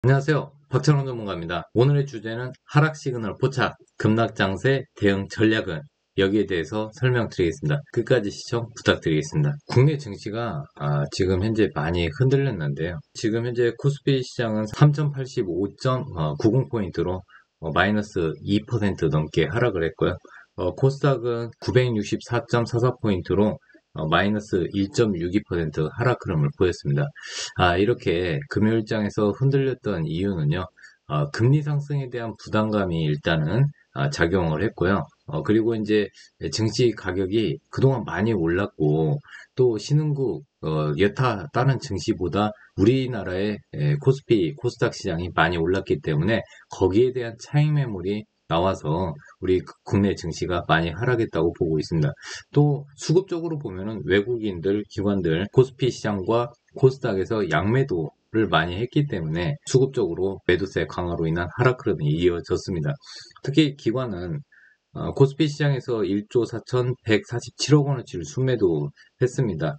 안녕하세요. 박찬호 전문가입니다. 오늘의 주제는 하락 시그널 포착, 급락장세 대응 전략은 여기에 대해서 설명드리겠습니다. 끝까지 시청 부탁드리겠습니다. 국내 증시가 지금 현재 많이 흔들렸는데요. 지금 현재 코스피 시장은 3085.90포인트로 마이너스 2% 넘게 하락을 했고요. 코스닥은 964.44포인트로 마이너스 1.62% 하락 흐름을 보였습니다. 이렇게 금요일장에서 흔들렸던 이유는요, 금리 상승에 대한 부담감이 일단은 작용을 했고요. 그리고 이제 증시 가격이 그동안 많이 올랐고, 또 신흥국, 여타 다른 증시보다 우리나라의 코스피, 코스닥 시장이 많이 올랐기 때문에 거기에 대한 차익 매물이 나와서 우리 국내 증시가 많이 하락했다고 보고 있습니다. 또 수급적으로 보면은 외국인들, 기관들 코스피 시장과 코스닥에서 양매도를 많이 했기 때문에 수급적으로 매도세 강화로 인한 하락 흐름이 이어졌습니다. 특히 기관은 코스피 시장에서 1조 4,147억 원어치를 순매도했습니다.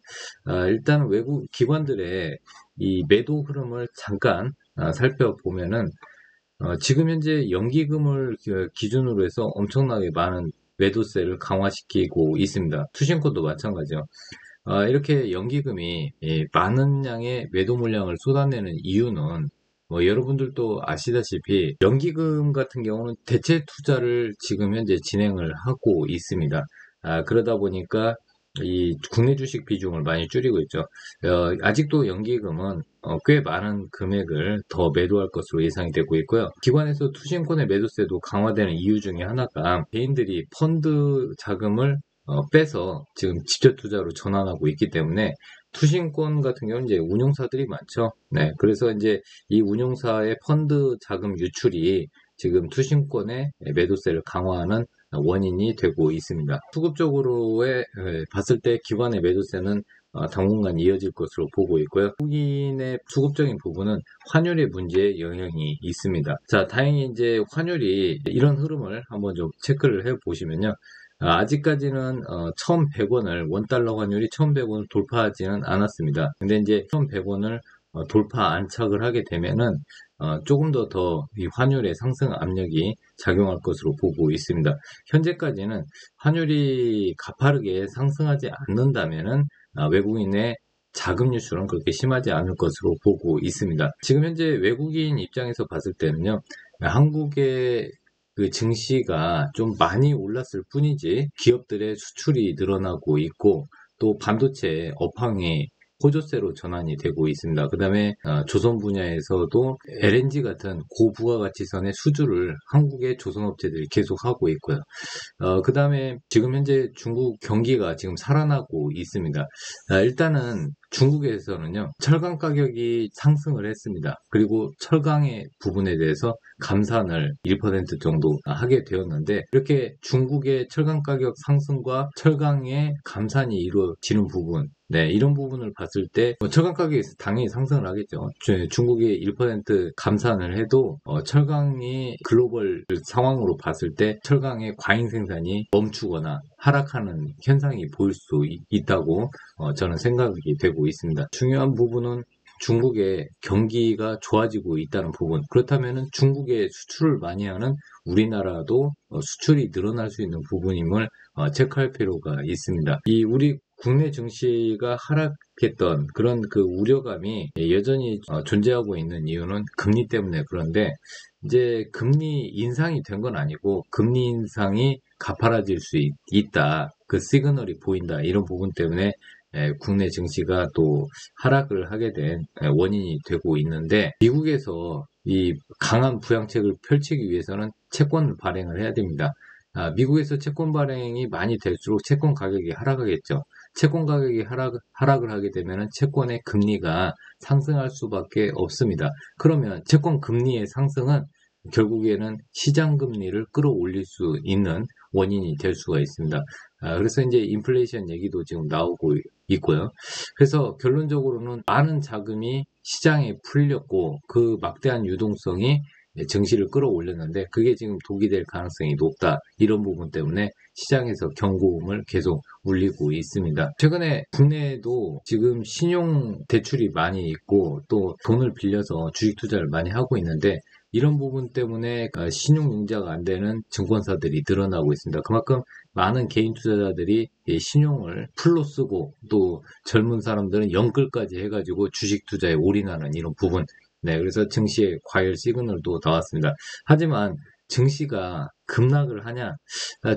일단 외국 기관들의 이 매도 흐름을 잠깐 살펴보면은 지금 현재 연기금을 기준으로 해서 엄청나게 많은 매도세를 강화시키고 있습니다. 투신권도 마찬가지요. 이렇게 연기금이 많은 양의 매도 물량을 쏟아내는 이유는 여러분들도 아시다시피 연기금 같은 경우는 대체 투자를 지금 현재 진행을 하고 있습니다. 그러다 보니까 이 국내 주식 비중을 많이 줄이고 있죠. 아직도 연기금은 꽤 많은 금액을 더 매도할 것으로 예상이 되고 있고요. 기관에서 투신권의 매도세도 강화되는 이유 중에 하나가 개인들이 펀드 자금을 빼서 지금 직접 투자로 전환하고 있기 때문에 투신권 같은 경우는 이제 운용사들이 많죠. 네, 그래서 이제 이 운용사의 펀드 자금 유출이 지금 투신권의 매도세를 강화하는 원인이 되고 있습니다. 수급적으로의 봤을 때 기관의 매도세는 당분간 이어질 것으로 보고 있고요. 한국인의 수급적인 부분은 환율의 문제에 영향이 있습니다. 자, 다행히 이제 환율이 이런 흐름을 한번 좀 체크를 해 보시면요. 아직까지는 1,100원을 원달러 환율이 1,100원을 돌파하지는 않았습니다. 근데 이제 1,100원을 돌파 안착을 하게 되면은 조금 더 이 환율의 상승 압력이 작용할 것으로 보고 있습니다. 현재까지는 환율이 가파르게 상승하지 않는다면은 외국인의 자금 유출은 그렇게 심하지 않을 것으로 보고 있습니다. 지금 현재 외국인 입장에서 봤을 때는요, 한국의 그 증시가 좀 많이 올랐을 뿐이지 기업들의 수출이 늘어나고 있고 또 반도체 업황이 호조세로 전환이 되고 있습니다. 그 다음에 조선 분야에서도 LNG 같은 고부가가치선의 수주를 한국의 조선업체들이 계속하고 있고요. 그 다음에 지금 현재 중국 경기가 지금 살아나고 있습니다. 일단은 중국에서는요, 철강 가격이 상승을 했습니다. 그리고 철강의 부분에 대해서 감산을 1% 정도 하게 되었는데, 이렇게 중국의 철강 가격 상승과 철강의 감산이 이루어지는 부분, 네, 이런 부분을 봤을 때 철강 가격이 당연히 상승을 하겠죠. 중국이 1% 감산을 해도 철강이 글로벌 상황으로 봤을 때 철강의 과잉 생산이 멈추거나 하락하는 현상이 보일 수 있다고 저는 생각이 되고 있습니다. 중요한 부분은 중국의 경기가 좋아지고 있다는 부분. 그렇다면 중국에 수출을 많이 하는 우리나라도 수출이 늘어날 수 있는 부분임을 체크할 필요가 있습니다. 이 우리 국내 증시가 하락했던 그런 그 우려감이 여전히 존재하고 있는 이유는 금리 때문에 그런데 이제 금리 인상이 된 건 아니고 금리 인상이 가파라질 수 있다. 그 시그널이 보인다. 이런 부분 때문에 국내 증시가 또 하락을 하게 된 원인이 되고 있는데 미국에서 이 강한 부양책을 펼치기 위해서는 채권을 발행을 해야 됩니다. 미국에서 채권 발행이 많이 될수록 채권 가격이 하락하겠죠. 채권 가격이 하락을 하게 되면 채권의 금리가 상승할 수밖에 없습니다. 그러면 채권 금리의 상승은 결국에는 시장 금리를 끌어올릴 수 있는 원인이 될 수가 있습니다. 그래서 이제 인플레이션 얘기도 지금 나오고 있고요. 그래서 결론적으로는 많은 자금이 시장에 풀렸고 그 막대한 유동성이 증시를 끌어올렸는데 그게 지금 독이 될 가능성이 높다. 이런 부분 때문에 시장에서 경고음을 계속 울리고 있습니다. 최근에 국내에도 지금 신용 대출이 많이 있고 또 돈을 빌려서 주식 투자를 많이 하고 있는데 이런 부분 때문에 신용융자가 안 되는 증권사들이 늘어나고 있습니다. 그만큼 많은 개인 투자자들이 신용을 풀로 쓰고 또 젊은 사람들은 연끌까지 해가지고 주식 투자에 올인하는 이런 부분. 네, 그래서 증시에 과열 시그널도 나왔습니다. 하지만 증시가 급락을 하냐?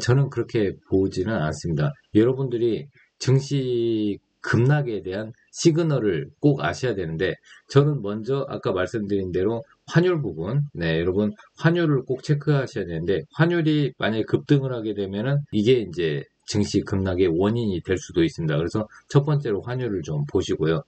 저는 그렇게 보지는 않습니다. 여러분들이 증시 급락에 대한 시그널을 꼭 아셔야 되는데 저는 먼저 아까 말씀드린 대로 환율 부분, 네, 여러분 환율을 꼭 체크하셔야 되는데 환율이 만약에 급등을 하게 되면은 이게 이제 증시 급락의 원인이 될 수도 있습니다. 그래서 첫 번째로 환율을 좀 보시고요.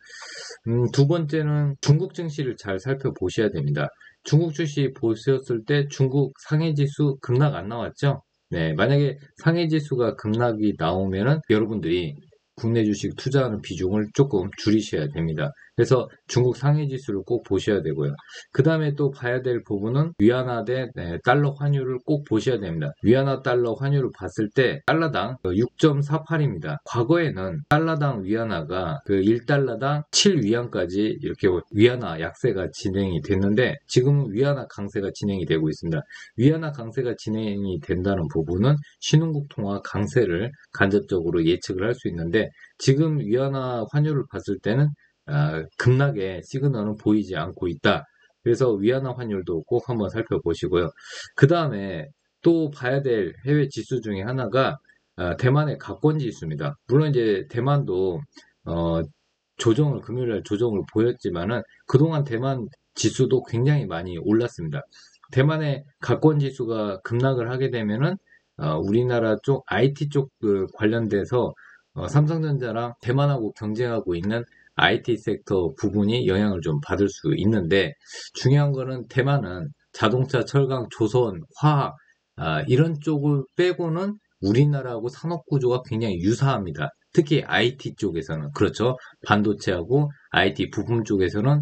두 번째는 중국 증시를 잘 살펴보셔야 됩니다. 중국 증시 보셨을 때 중국 상해지수 급락 안 나왔죠? 네, 만약에 상해지수가 급락이 나오면은 여러분들이 국내 주식 투자하는 비중을 조금 줄이셔야 됩니다. 그래서 중국 상해지수를 꼭 보셔야 되고요. 그 다음에 또 봐야 될 부분은 위안화 대 달러 환율을 꼭 보셔야 됩니다. 위안화 달러 환율을 봤을 때 달러당 6.48입니다. 과거에는 달러당 위안화가 그 1달러당 7위안까지 이렇게 위안화 약세가 진행이 됐는데 지금은 위안화 강세가 진행이 되고 있습니다. 위안화 강세가 진행이 된다는 부분은 신흥국 통화 강세를 간접적으로 예측을 할 수 있는데 지금 위안화 환율을 봤을 때는 급락의 시그널은 보이지 않고 있다. 그래서 위안화 환율도 꼭 한번 살펴보시고요. 그 다음에 또 봐야 될 해외 지수 중에 하나가 대만의 가권 지수입니다. 물론 이제 대만도 금요일날 조정을 보였지만은 그동안 대만 지수도 굉장히 많이 올랐습니다. 대만의 가권 지수가 급락을 하게 되면은 우리나라 쪽 IT 쪽 관련돼서 삼성전자랑 대만하고 경쟁하고 있는 IT 섹터 부분이 영향을 좀 받을 수 있는데 중요한 거는 대만은 자동차, 철강, 조선, 화학 이런 쪽을 빼고는 우리나라하고 산업 구조가 굉장히 유사합니다. 특히 IT 쪽에서는 그렇죠. 반도체하고 IT 부품 쪽에서는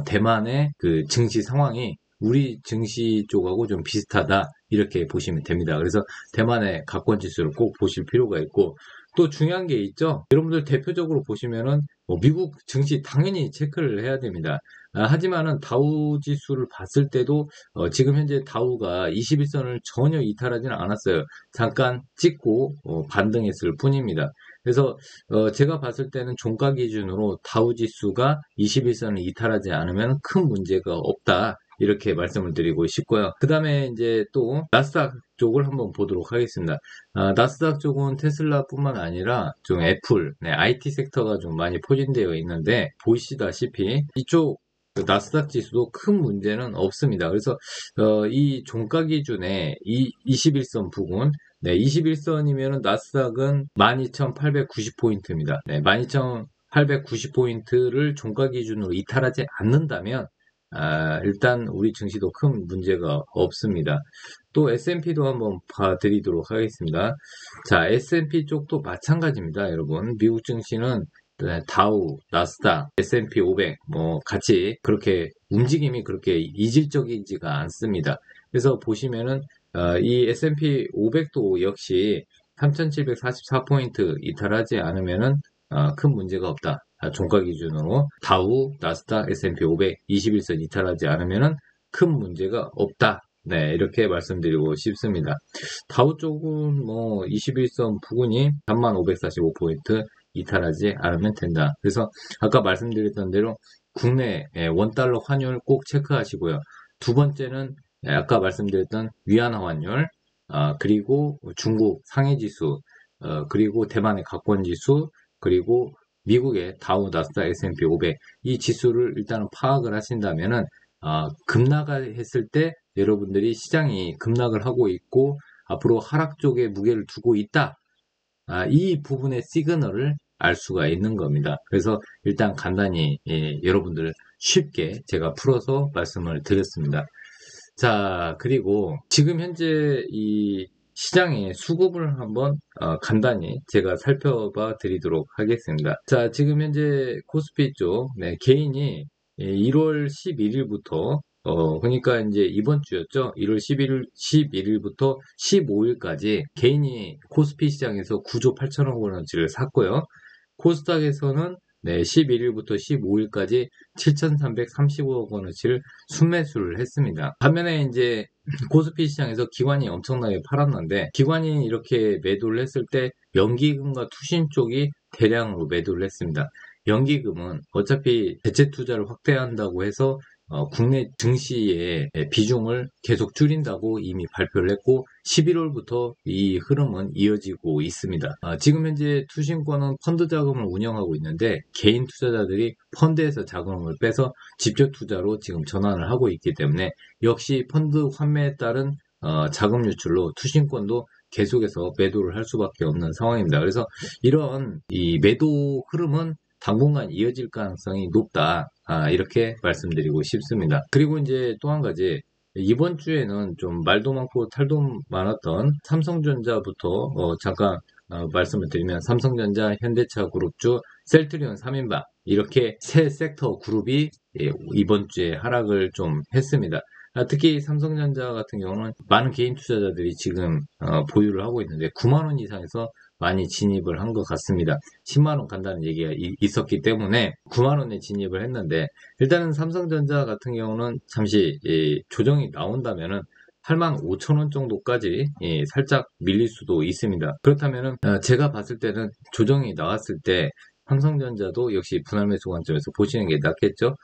대만의 그 증시 상황이 우리 증시 쪽하고 좀 비슷하다 이렇게 보시면 됩니다. 그래서 대만의 가권 지수를 꼭 보실 필요가 있고 또 중요한 게 있죠. 여러분들 대표적으로 보시면은 미국 증시 당연히 체크를 해야 됩니다. 하지만은 다우 지수를 봤을 때도 지금 현재 다우가 21선을 전혀 이탈하지는 않았어요. 잠깐 찍고 반등했을 뿐입니다. 그래서 제가 봤을 때는 종가 기준으로 다우 지수가 21선을 이탈하지 않으면 큰 문제가 없다. 이렇게 말씀을 드리고 싶고요. 그 다음에 이제 또 나스닥 쪽을 한번 보도록 하겠습니다. 나스닥 쪽은 테슬라뿐만 아니라 좀 애플, IT 섹터가 좀 많이 포진되어 있는데 보시다시피 이쪽 나스닥 지수도 큰 문제는 없습니다. 그래서 이 종가 기준에 이 21선 부근 21선이면 나스닥은 12,890포인트입니다. 12,890포인트를 종가 기준으로 이탈하지 않는다면 일단 우리 증시도 큰 문제가 없습니다. 또 S&P도 한번 봐드리도록 하겠습니다. 자, S&P 쪽도 마찬가지입니다, 여러분. 미국 증시는 다우, 나스닥, S&P 500 같이 그렇게 움직임이 그렇게 이질적이지가 않습니다. 그래서 보시면은 이 S&P 500도 역시 3,744포인트 이탈하지 않으면은 큰 문제가 없다. 종가 기준으로 다우, 나스닥, S&P 500, 21선 이탈하지 않으면은 큰 문제가 없다. 네, 이렇게 말씀드리고 싶습니다. 다우 쪽은 21선 부근이 3545포인트 이탈하지 않으면 된다. 그래서 아까 말씀드렸던 대로 국내 원달러 환율 꼭 체크하시고요. 두 번째는 아까 말씀드렸던 위안화 환율, 그리고 중국 상해지수, 그리고 대만의 가권지수, 그리고 미국의 다우, 나스닥, S&P 500 이 지수를 일단은 파악을 하신다면은 급락을 했을 때 여러분들이 시장이 급락을 하고 있고 앞으로 하락 쪽에 무게를 두고 있다. 이 부분의 시그널을 알 수가 있는 겁니다. 그래서 일단 간단히 여러분들 쉽게 제가 풀어서 말씀을 드렸습니다. 자, 그리고 지금 현재 이 시장의 수급을 한번 간단히 제가 살펴봐 드리도록 하겠습니다. 자, 지금 현재 코스피 쪽 개인이 1월 11일부터 그러니까 이제 이번 주였죠. 1월 11일부터 15일까지 개인이 코스피 시장에서 9조 8천억 원어치를 샀고요. 코스닥에서는 11일부터 15일까지 7,330억 원어치를 순매수를 했습니다. 반면에 이제 코스피 시장에서 기관이 엄청나게 팔았는데, 기관이 이렇게 매도를 했을 때 연기금과 투신 쪽이 대량으로 매도를 했습니다. 연기금은 어차피 대체 투자를 확대한다고 해서 국내 증시의 비중을 계속 줄인다고 이미 발표를 했고 11월부터 이 흐름은 이어지고 있습니다. 지금 현재 투신권은 펀드 자금을 운영하고 있는데 개인 투자자들이 펀드에서 자금을 빼서 직접 투자로 지금 전환을 하고 있기 때문에 역시 펀드 환매에 따른 자금 유출로 투신권도 계속해서 매도를 할 수밖에 없는 상황입니다. 그래서 이런 이 매도 흐름은 당분간 이어질 가능성이 높다. 이렇게 말씀드리고 싶습니다. 그리고 이제 또 한 가지, 이번 주에는 좀 말도 많고 탈도 많았던 삼성전자부터 잠깐 말씀을 드리면, 삼성전자, 현대차 그룹주, 셀트리온 3인방 이렇게 세 섹터 그룹이 이번 주에 하락을 좀 했습니다. 특히 삼성전자 같은 경우는 많은 개인 투자자들이 지금 보유를 하고 있는데 9만원 이상에서 많이 진입을 한 것 같습니다. 10만원 간다는 얘기가 있었기 때문에 9만원에 진입을 했는데, 일단은 삼성전자 같은 경우는 잠시 조정이 나온다면은 8만 5천원 정도까지 살짝 밀릴 수도 있습니다. 그렇다면은 제가 봤을 때는 조정이 나왔을 때 삼성전자도 역시 분할 매수 관점에서 보시는 게 낫겠죠.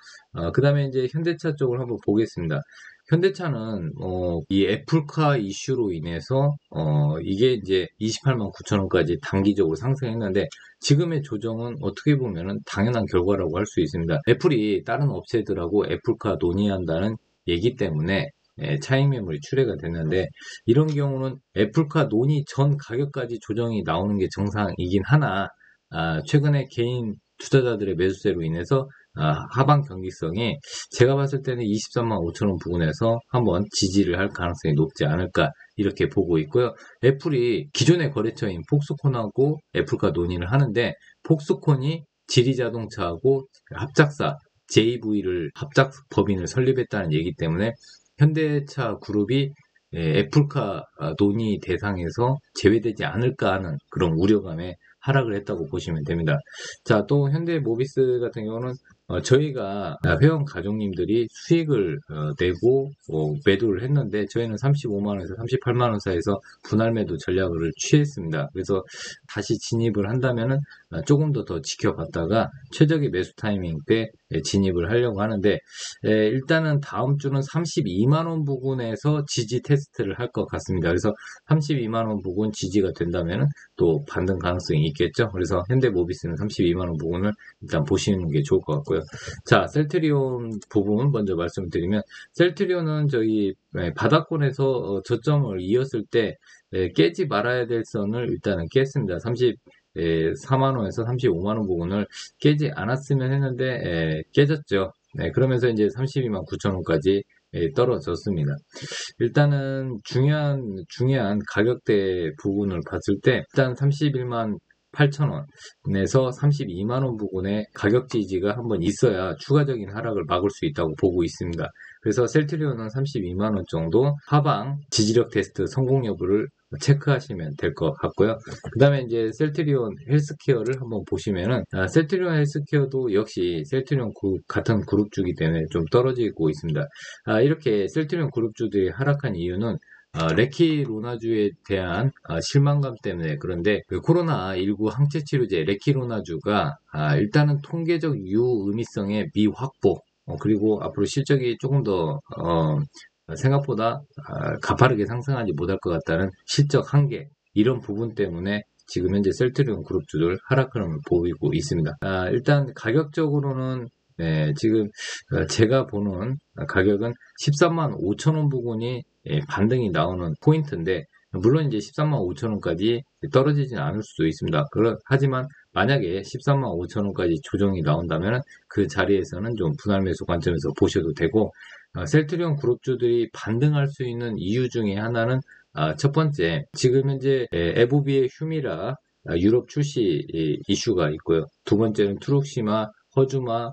그 다음에 이제 현대차 쪽을 한번 보겠습니다. 현대차는 이 애플카 이슈로 인해서 이게 이제 28만 9천원까지 단기적으로 상승했는데, 지금의 조정은 어떻게 보면은 당연한 결과라고 할 수 있습니다. 애플이 다른 업체들하고 애플카 논의한다는 얘기 때문에 차익 매물이 출회가 됐는데, 이런 경우는 애플카 논의 전 가격까지 조정이 나오는 게 정상이긴 하나, 최근에 개인 투자자들의 매수세로 인해서 하방 경직성이 제가 봤을 때는 23만 5천원 부근에서 한번 지지를 할 가능성이 높지 않을까 이렇게 보고 있고요. 애플이 기존의 거래처인 폭스콘하고 애플과 논의를 하는데, 폭스콘이 지리자동차하고 합작사 JV를 합작 법인을 설립했다는 얘기 때문에 현대차 그룹이 애플카 논의 대상에서 제외되지 않을까 하는 그런 우려감에 하락을 했다고 보시면 됩니다. 자, 또 현대모비스 같은 경우는 저희가 회원 가족님들이 수익을 내고 매도를 했는데, 저희는 35만원에서 38만원 사이에서 분할 매도 전략을 취했습니다. 그래서 다시 진입을 한다면은 조금 더 지켜봤다가 최적의 매수 타이밍 때 진입을 하려고 하는데, 일단은 다음 주는 32만원 부근에서 지지 테스트를 할 것 같습니다. 그래서 32만원 부근 지지가 된다면은 또 반등 가능성이 있겠죠. 그래서 현대모비스는 32만원 부근을 일단 보시는 게 좋을 것 같고요. 자, 셀트리온 부분 먼저 말씀드리면, 셀트리온은 저희 바닥권에서 저점을 이었을 때 깨지 말아야 될 선을 일단은 깼습니다. 34만원에서 35만원 부분을 깨지 않았으면 했는데 깨졌죠. 그러면서 이제 32만 9천원까지 떨어졌습니다. 일단은 중요한 가격대 부분을 봤을 때, 일단 31만 8천원에서 32만원 부근에 가격 지지가 한번 있어야 추가적인 하락을 막을 수 있다고 보고 있습니다. 그래서 셀트리온은 32만원 정도 하방 지지력 테스트 성공 여부를 체크하시면 될 것 같고요. 그 다음에 이제 셀트리온 헬스케어를 한번 보시면은, 셀트리온 헬스케어도 역시 셀트리온 같은 그룹주기 때문에 좀 떨어지고 있습니다. 이렇게 셀트리온 그룹주들이 하락한 이유는 레키로나주에 대한 실망감 때문에. 그런데 그 코로나19 항체치료제 레키로나주가 일단은 통계적 유의미성의 미확보, 그리고 앞으로 실적이 조금 더 생각보다 가파르게 상승하지 못할 것 같다는 실적 한계, 이런 부분 때문에 지금 현재 셀트리온 그룹주들 하락 흐름을 보이고 있습니다. 일단 가격적으로는 지금 제가 보는 가격은 13만 5천원 부근이 반등이 나오는 포인트인데, 물론 이제 13만 5천원까지 떨어지진 않을 수도 있습니다. 하지만 만약에 13만 5천원까지 조정이 나온다면 그 자리에서는 좀 분할 매수 관점에서 보셔도 되고, 셀트리온 그룹주들이 반등할 수 있는 이유 중에 하나는 첫 번째, 지금 현재 에보비의 휴미라 유럽 출시 이슈가 있고요. 두 번째는 트룩시마, 허주마,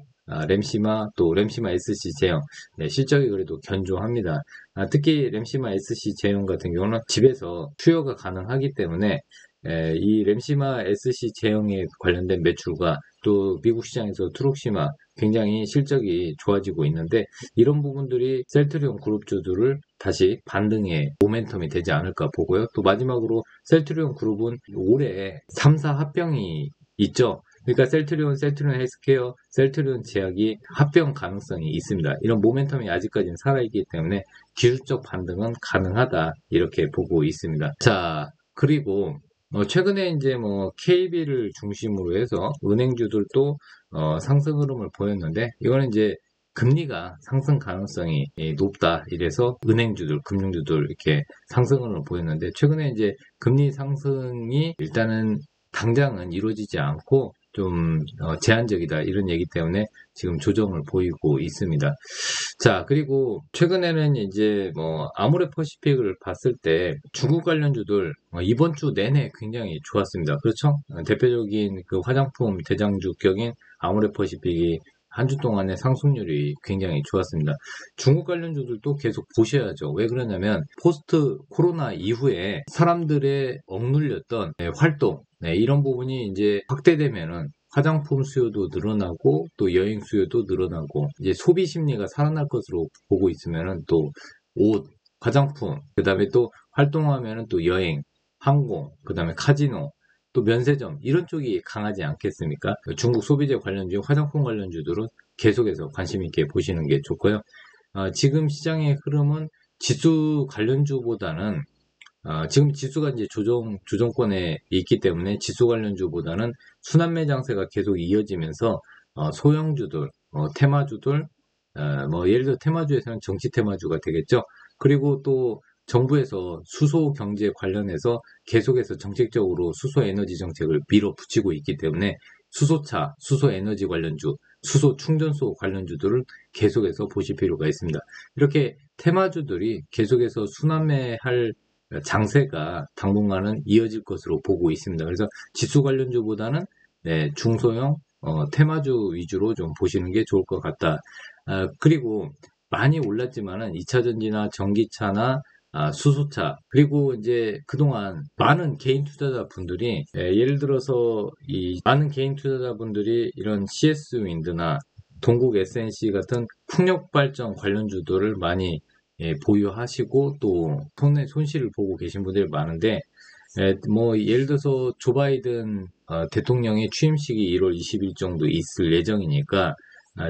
램시마 또 램시마 SC 제형 실적이 그래도 견조합니다. 특히 램시마 SC 제형 같은 경우는 집에서 수요가 가능하기 때문에 이 램시마 SC 제형에 관련된 매출과 또 미국 시장에서 트룩시마 굉장히 실적이 좋아지고 있는데 이런 부분들이 셀트리온 그룹주들을 다시 반등의 모멘텀이 되지 않을까 보고요. 또 마지막으로 셀트리온 그룹은 올해 3사 합병이 있죠. 그러니까 셀트리온 헬스케어, 셀트리온 제약이 합병 가능성이 있습니다. 이런 모멘텀이 아직까지는 살아있기 때문에 기술적 반등은 가능하다 이렇게 보고 있습니다. 자, 그리고 최근에 이제 KB를 중심으로 해서 은행주들도 상승 흐름을 보였는데 이거는 이제 금리가 상승 가능성이 높다 이래서 은행주들, 금융주들 이렇게 상승 흐름을 보였는데 최근에 이제 금리 상승이 일단은 당장은 이루어지지 않고 좀 제한적이다 이런 얘기 때문에 지금 조정을 보이고 있습니다. 자, 그리고 최근에는 이제 아모레퍼시픽을 봤을 때 중국 관련주들 이번 주 내내 굉장히 좋았습니다. 그렇죠? 대표적인 그 화장품 대장주격인 아모레퍼시픽이 한 주 동안의 상승률이 굉장히 좋았습니다. 중국 관련주들도 계속 보셔야죠. 왜 그러냐면 포스트 코로나 이후에 사람들의 억눌렸던 활동 이런 부분이 이제 확대되면은 화장품 수요도 늘어나고 또 여행 수요도 늘어나고 이제 소비 심리가 살아날 것으로 보고 있으면은 또 옷, 화장품, 그 다음에 또 활동하면은 또 여행, 항공, 그 다음에 카지노, 또 면세점 이런 쪽이 강하지 않겠습니까? 중국 소비재 관련주, 화장품 관련주들은 계속해서 관심 있게 보시는 게 좋고요. 지금 시장의 흐름은 지수 관련주보다는 지금 지수가 이제 조정권에 있기 때문에 지수 관련주보다는 순환매 장세가 계속 이어지면서 소형주들, 테마주들, 예를 들어 테마주에서는 정치 테마주가 되겠죠. 그리고 또 정부에서 수소 경제 관련해서 계속해서 정책적으로 수소 에너지 정책을 밀어붙이고 있기 때문에 수소차, 수소 에너지 관련주, 수소 충전소 관련주들을 계속해서 보실 필요가 있습니다. 이렇게 테마주들이 계속해서 순환매할 장세가 당분간은 이어질 것으로 보고 있습니다. 그래서 지수 관련주보다는 중소형 테마주 위주로 좀 보시는 게 좋을 것 같다. 그리고 많이 올랐지만은 2차전지나 전기차나 수소차 그리고 이제 그동안 많은 개인 투자자분들이 예를 들어서 이 많은 개인 투자자분들이 이런 CS 윈드나 동국 SNC 같은 풍력 발전 관련주들을 많이 보유하시고 또 손실을 보고 계신 분들이 많은데 예를 들어서 조 바이든 대통령의 취임식이 1월 20일 정도 있을 예정이니까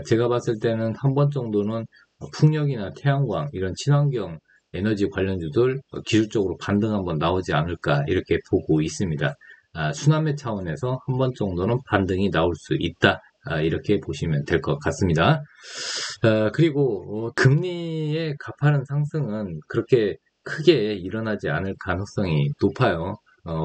제가 봤을 때는 한 번 정도는 풍력이나 태양광 이런 친환경 에너지 관련주들 기술적으로 반등 한번 나오지 않을까 이렇게 보고 있습니다. 순환매 차원에서 한 번 정도는 반등이 나올 수 있다. 이렇게 보시면 될 것 같습니다. 그리고 금리의 가파른 상승은 그렇게 크게 일어나지 않을 가능성이 높아요.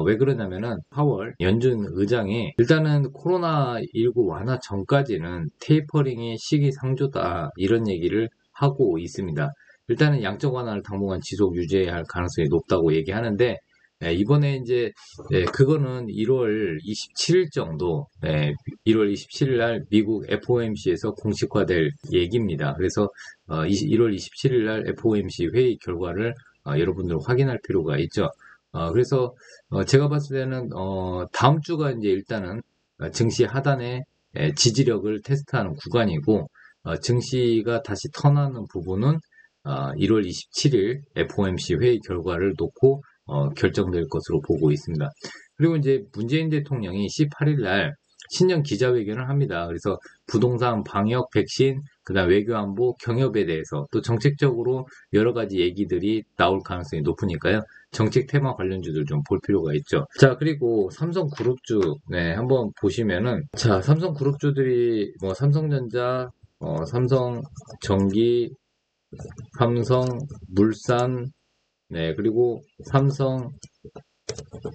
왜 그러냐면은 파월 연준 의장이 일단은 코로나19 완화 전까지는 테이퍼링이 시기상조다 이런 얘기를 하고 있습니다. 일단은 양적 완화를 당분간 지속 유지해야 할 가능성이 높다고 얘기하는데 이번에 이제 그거는 1월 27일 정도 1월 27일 날 미국 FOMC에서 공식화될 얘기입니다. 그래서 1월 27일 날 FOMC 회의 결과를 여러분들 확인할 필요가 있죠. 그래서 제가 봤을 때는 다음 주가 이제 일단은 증시 하단의 지지력을 테스트하는 구간이고 증시가 다시 턴하는 부분은 1월 27일 FOMC 회의 결과를 놓고 결정될 것으로 보고 있습니다. 그리고 이제 문재인 대통령이 18일 날 신년 기자회견을 합니다. 그래서 부동산, 방역, 백신, 그다음 외교안보, 경협에 대해서 또 정책적으로 여러 가지 얘기들이 나올 가능성이 높으니까요. 정책 테마 관련주들 좀 볼 필요가 있죠. 자, 그리고 삼성그룹주 한번 보시면은 자, 삼성그룹주들이 삼성전자, 삼성전기, 삼성물산, 그리고 삼성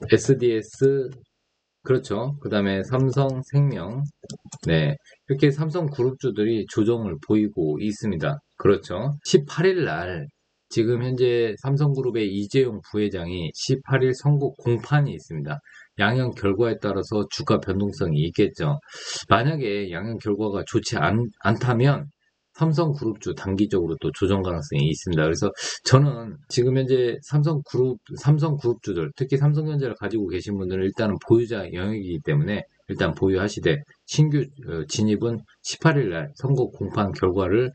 SDS, 그렇죠. 그 다음에 삼성생명, 이렇게 삼성그룹주들이 조정을 보이고 있습니다. 그렇죠. 18일 날, 지금 현재 삼성그룹의 이재용 부회장이 18일 선고 공판이 있습니다. 양형 결과에 따라서 주가 변동성이 있겠죠. 만약에 양형 결과가 좋지 않다면 삼성그룹주 단기적으로 또 조정 가능성이 있습니다. 그래서 저는 지금 현재 삼성그룹주들, 특히 삼성전자를 가지고 계신 분들은 일단은 보유자 영역이기 때문에 일단 보유하시되 신규 진입은 18일 날 선거 공판 결과를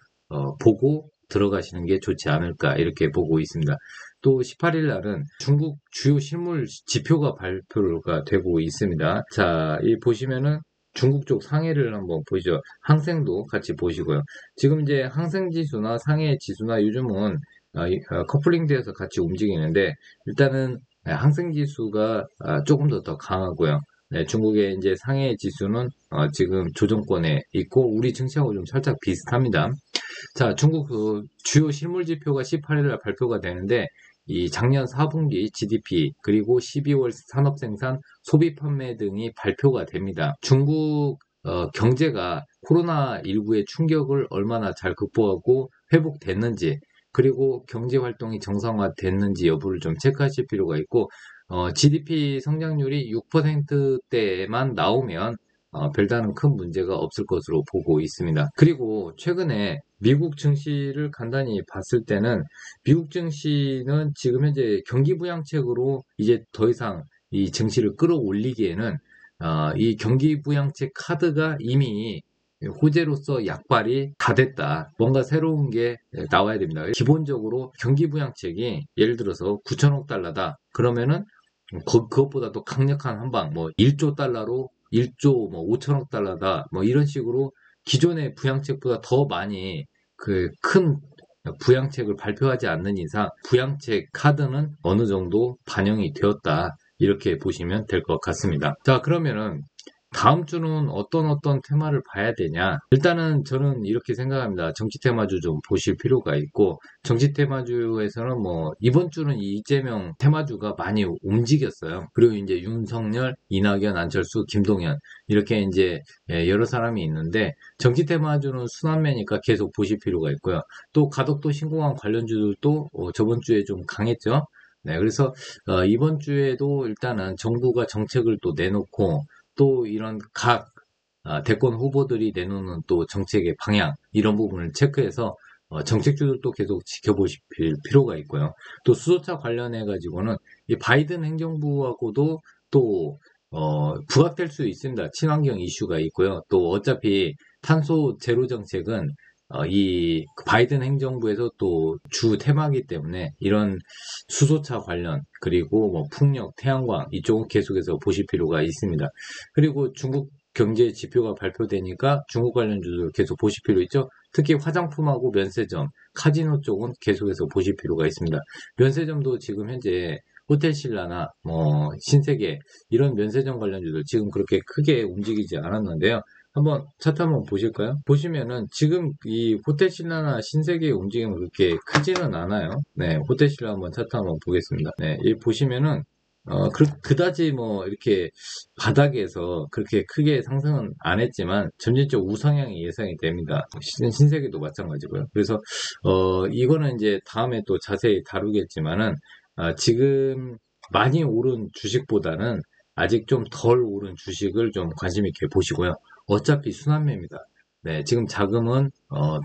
보고 들어가시는 게 좋지 않을까 이렇게 보고 있습니다. 또 18일 날은 중국 주요 실물 지표가 발표가 되고 있습니다. 자, 이 보시면은 중국 쪽 상해를 한번 보시죠. 항생도 같이 보시고요. 지금 이제 항생지수나 상해 지수나 요즘은 커플링 되어서 같이 움직이는데 일단은 항생지수가 조금 더 강하고요. 네, 중국의 이제 상해 지수는 지금 조정권에 있고 우리 증시하고 좀 살짝 비슷합니다. 자, 중국 그 주요 실물 지표가 18일 날 발표가 되는데 이 작년 4분기 GDP 그리고 12월 산업생산, 소비 판매 등이 발표가 됩니다. 중국 경제가 코로나19의 충격을 얼마나 잘 극복하고 회복됐는지 그리고 경제 활동이 정상화됐는지 여부를 좀 체크하실 필요가 있고 GDP 성장률이 6%대만 나오면 별다른 큰 문제가 없을 것으로 보고 있습니다. 그리고 최근에 미국 증시를 간단히 봤을 때는 미국 증시는 지금 현재 경기 부양책으로 이제 더 이상 이 증시를 끌어올리기에는 이 경기 부양책 카드가 이미 호재로서 약발이 다 됐다. 뭔가 새로운 게 나와야 됩니다. 기본적으로 경기 부양책이 예를 들어서 9천억 달러다. 그러면은 그것보다 더 강력한 한방, 뭐 1조 달러로 1조 뭐 5천억 달러다. 뭐 이런 식으로 기존의 부양책보다 더 많이 그 큰 부양책을 발표하지 않는 이상 부양책 카드는 어느 정도 반영이 되었다. 이렇게 보시면 될 것 같습니다. 자, 그러면은 다음 주는 어떤 테마를 봐야 되냐? 일단은 저는 이렇게 생각합니다. 정치 테마주 좀 보실 필요가 있고, 정치 테마주에서는 뭐, 이번 주는 이재명 테마주가 많이 움직였어요. 그리고 이제 윤석열, 이낙연, 안철수, 김동연, 이렇게 이제 여러 사람이 있는데, 정치 테마주는 순환매니까 계속 보실 필요가 있고요. 또 가덕도 신공항 관련주들도 저번 주에 좀 강했죠? 네, 그래서 이번 주에도 일단은 정부가 정책을 또 내놓고, 또 이런 각 대권 후보들이 내놓는 또 정책의 방향 이런 부분을 체크해서 정책주들도 계속 지켜보실 필요가 있고요. 또 수소차 관련해 가지고는 이 바이든 행정부하고도 또 부각될 수 있습니다. 친환경 이슈가 있고요. 또 어차피 탄소 제로 정책은 이 바이든 행정부에서 또 주 테마이기 때문에 이런 수소차 관련 그리고 뭐 풍력, 태양광 이쪽은 계속해서 보실 필요가 있습니다. 그리고 중국 경제 지표가 발표되니까 중국 관련주들 계속 보실 필요 있죠. 특히 화장품하고 면세점, 카지노 쪽은 계속해서 보실 필요가 있습니다. 면세점도 지금 현재 호텔신라나 뭐 신세계 이런 면세점 관련주들 지금 그렇게 크게 움직이지 않았는데요. 한번 차트 한번 보실까요? 보시면은 지금 이 호텔신라나 신세계의 움직임은 그렇게 크지는 않아요. 네, 호텔신라 한번 차트 한번 보겠습니다. 네, 이 보시면은 그다지 뭐 이렇게 바닥에서 그렇게 크게 상승은 안 했지만 점진적 우상향이 예상이 됩니다. 신세계도 마찬가지고요. 그래서 이거는 이제 다음에 또 자세히 다루겠지만은 지금 많이 오른 주식보다는 아직 좀 덜 오른 주식을 좀 관심 있게 보시고요. 어차피 순환매입니다. 네, 지금 자금은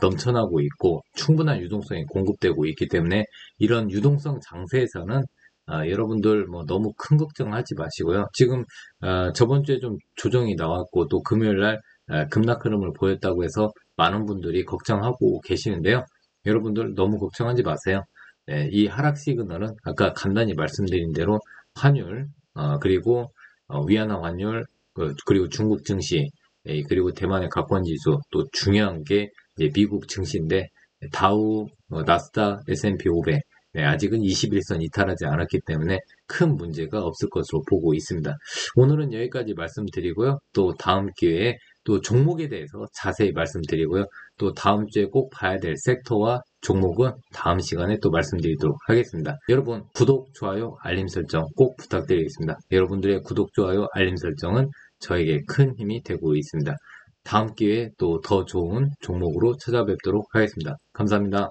넘쳐나고 있고 충분한 유동성이 공급되고 있기 때문에 이런 유동성 장세에서는 여러분들 뭐 너무 큰 걱정하지 마시고요. 지금 저번 주에 좀 조정이 나왔고 또 금요일 날 급락 흐름을 보였다고 해서 많은 분들이 걱정하고 계시는데요. 여러분들 너무 걱정하지 마세요. 네, 이 하락 시그널은 아까 간단히 말씀드린 대로 환율 그리고 위안화 환율 그리고 중국 증시 그리고 대만의 가권 지수 또 중요한 게 이제 미국 증시인데 다우, 나스닥, S&P 500 네, 아직은 21선 이탈하지 않았기 때문에 큰 문제가 없을 것으로 보고 있습니다. 오늘은 여기까지 말씀드리고요. 또 다음 기회에 또 종목에 대해서 자세히 말씀드리고요. 또 다음 주에 꼭 봐야 될 섹터와 종목은 다음 시간에 또 말씀드리도록 하겠습니다. 여러분 구독, 좋아요, 알림 설정 꼭 부탁드리겠습니다. 여러분들의 구독, 좋아요, 알림 설정은 저에게 큰 힘이 되고 있습니다. 다음 기회에 또 더 좋은 종목으로 찾아뵙도록 하겠습니다. 감사합니다.